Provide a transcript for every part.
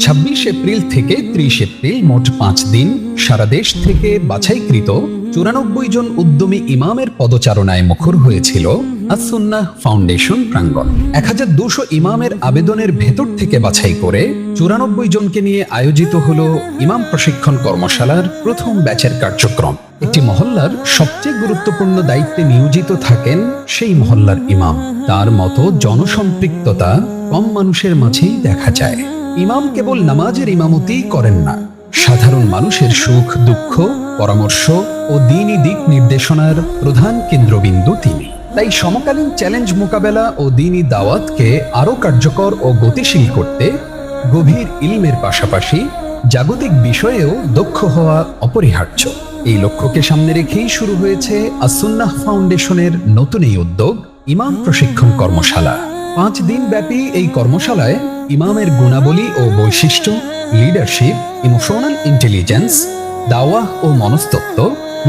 26 April থেকে 30 April মোট 5 দিন সারা দেশ থেকে বাছাইকৃত 94 জন উদ্যমী ইমামের পদচারণায় মুখর হয়েছিল আস-সুন্নাহ ফাউন্ডেশন প্রাঙ্গণ। 1200 ইমামের আবেদনের ভেতর থেকে বাছাই করে 94 জনকে নিয়ে আয়োজিত হলো ইমাম প্রশিক্ষণ কর্মশালার প্রথম ব্যাচের কার্যক্রম। একটি মহল্লার সবচেয়ে গুরুত্বপূর্ণ দায়িত্বে নিয়োজিত থাকেন সেই মহল্লার ইমাম। তার মতো জনসম্পৃক্ততা কম মানুষের মাঝেই দেখা যায়। ইমাম কেবল নামাজের ইমামতি করেন না, সাধারণ মানুষের সুখ দুঃখ, পরামর্শ ও দ্বীনি দিক নির্দেশনার প্রধান কেন্দ্রবিন্দু তিনি। তাই সমকালীন চ্যালেঞ্জ মোকাবেলা ও দ্বীনি দাওয়াতকে আরো কার্যকর ও গতিশীল করতে গভীর ইলমের পাশাপাশি জাগতিক বিষয়েও দক্ষ হওয়া অপরিহার্য। এই লক্ষ্যকে সামনে রেখেই শুরু হয়েছে আস-সুন্নাহ ফাউন্ডেশনের নতুন এই উদ্যোগ ইমাম প্রশিক্ষণ কর্মশালা। 5 দিন ব্যাপী এই কর্মশালায় ইমামের গুণাবলী ও বৈশিষ্ট্য, লিডারশিপ, ইমোশনাল ইন্টেলিজেন্স, দাওয়াহ ও মনস্তত্ত্ব,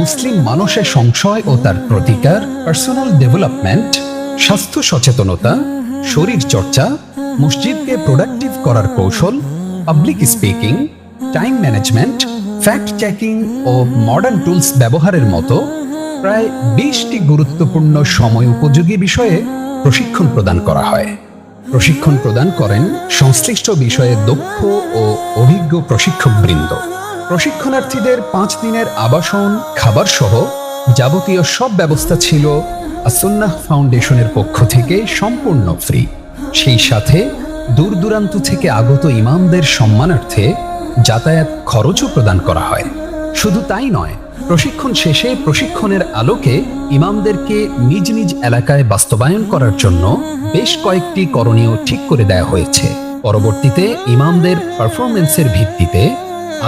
মুসলিম মানুষের সংশয় ও তার প্রতিকার, পার্সোনাল ডেভেলপমেন্ট, স্বাস্থ্য সচেতনতা, শরীর চর্চা, মসজিদকে প্রোডাক্টিভ করার কৌশল, public speaking, time management, fact checking ও মডার্ন টুলস ব্যবহারের মতো প্রায় 20টি গুরুত্বপূর্ণ সময় উপযোগী বিষয়ে প্রশিক্ষণ প্রদান করা হয়। প্রশিক্ষণ প্রদান করেন সংশ্লিষ্ট বিষয়ে দক্ষ ও অভিজ্ঞ প্রশিক্ষকবৃন্দ। প্রশিক্ষণার্থীদের 5 দিনের আবাসন, খাবার সহ যাবতীয় সব ব্যবস্থা ছিল আস-সুন্নাহ ফাউন্ডেশনের পক্ষ থেকে সম্পূর্ণ ফ্রি। সেই সাথে দূর দূরান্ত থেকে আগত ইমামদের সম্মানার্থে যাতায়াত খরচও প্রদান করা হয়। শুধু তাই নয়, প্রশিক্ষণ শেষে প্রশিক্ষণের আলোকে ইমামদেরকে নিজ নিজ এলাকায় বাস্তবায়ন করার জন্য বেশ কয়েকটি করণীয় ঠিক করে দেওয়া হয়েছে। পরবর্তীতে ইমামদের পারফরমেন্সের ভিত্তিতে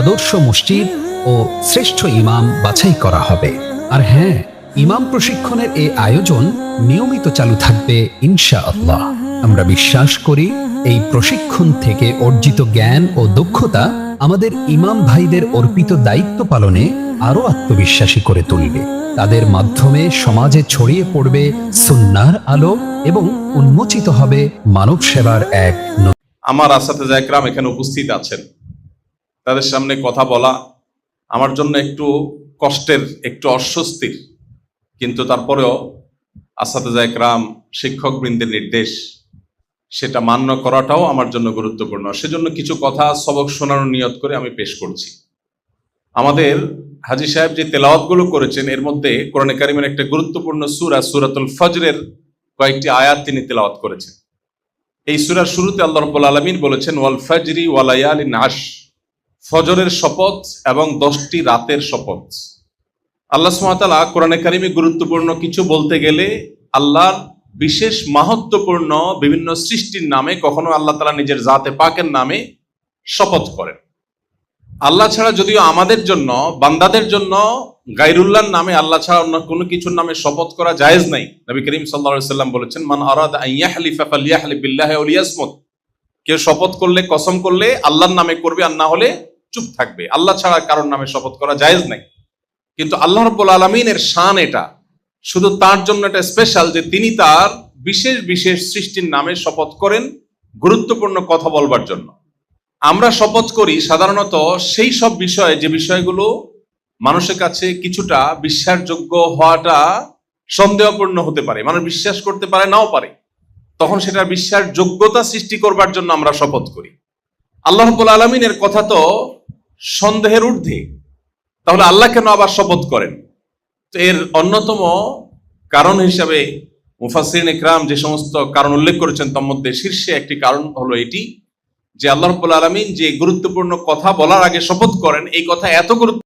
আদর্শ মসজিদ ও শ্রেষ্ঠ ইমাম বাছাই করা হবে। আর হ্যাঁ, ইমাম প্রশিক্ষণের এই আয়োজন নিয়মিত চালু থাকবে ইনশাআল্লাহ। আমরা বিশ্বাস করি এই প্রশিক্ষণ থেকে অর্জিত জ্ঞান ও দক্ষতা আমাদের ইমাম ভাইদের অর্পিত দায়িত্ব পালনে আরো আত্মবিশ্বাসী করে তুলবে। তাদের মাধ্যমে সমাজে ছড়িয়ে পড়বে সুন্নাহর আলো এবং উন্মোচিত হবে মানব সেবার এক। আমার আসাতেজা একরাম এখানে উপস্থিত আছেন, তাদের সামনে কথা বলা আমার জন্য একটু কষ্টের, একটু অস্বস্তির, কিন্তু তারপরেও আসাতেজা একরাম, শিক্ষক বৃন্দের নির্দেশ, সেটা মান্য করাটাও আমার জন্য গুরুত্বপূর্ণ। সেজন্য কিছু কথা সবক শোনানোর নিয়ত করে আমি পেশ করছি। আমাদের হাজী সাহেব যে তেলাওয়াতগুলো করেছেন, এর মধ্যে কোরআনে কারিমের একটা গুরুত্বপূর্ণ সূরা, সূরাতুল ফজরের কয়েকটি আয়াত তিনি তেলাওয়াত করেছেন। এই সূরার শুরুতে আল্লাহ রাব্বুল আলামিন বলেছেন, ওয়াল ফাজরি ওয়া লায়ালিন আশর, ফজরের শপথ এবং 10টি রাতের শপথ। আল্লাহ সুবহানাহু ওয়া তাআলা কোরআনে কারিমে গুরুত্বপূর্ণ কিছু বলতে গেলে আল্লাহর বিশেষ মাহাত্ম্যপূর্ণ বিভিন্ন সৃষ্টির নামে, কখনো আল্লাহ তাআলা নিজের জাতে পাকের নামে শপথ করেন। আল্লাহ ছাড়া যদিও আমাদের জন্য, বান্দাদের জন্য গায়রুল্লাহর নামে, আল্লাহ ছাড়া অন্য কোনো কিছুর নামে শপথ করা জায়েজ নাই। নবী করিম সাল্লাল্লাহু আলাইহি ওয়াসাল্লাম বলেছেন, মান আরাদা আন ইয়াহলিফা ফালইয়াহলিফ বিল্লাহি আও লিয়াসমুত। কেউ শপথ করলে, কসম করলে আল্লাহর নামে করবে, আর না হলে চুপ থাকবে। আল্লাহ ছাড়া কারোর নামে শপথ করা জায়েজ নাই। কিন্তু আল্লাহ রাব্বুল আলামিনের শান এটা, শুধু তার জন্য এটা স্পেশাল যে তিনি তার বিশেষ বিশেষ সৃষ্টির নামে শপথ করেন গুরুত্বপূর্ণ কথা বলবার জন্য। আমরা শপথ করি সাধারণত সেই সব বিষয়ে যে বিষয়গুলো মানুষের কাছে কিছুটা বিশ্বাসযোগ্য হওয়াটা সন্দেহপূর্ণ হতে পারে, মানুষ বিশ্বাস করতে পারে, নাও পারে। তখন সেটার বিশ্বাসযোগ্যতা সৃষ্টি করবার জন্য আমরা শপথ করি। আল্লাহ রাব্বুল আলামিনের কথা তো সন্দেহের ঊর্ধ্বে, তাহলে আল্লাহ কেন আবার শপথ করেন? তো এর অন্যতম কারণ হিসাবে মুফাসসিরিন ইকরাম যে সমস্ত কারণ উল্লেখ করেছেন, তার মধ্যে শীর্ষে একটি কারণ হলো এটি যে আল্লাহ রাব্বুল আলামিন যে গুরুত্বপূর্ণ কথা বলার আগে শপথ করেন, এই কথা এত গুরুত্ব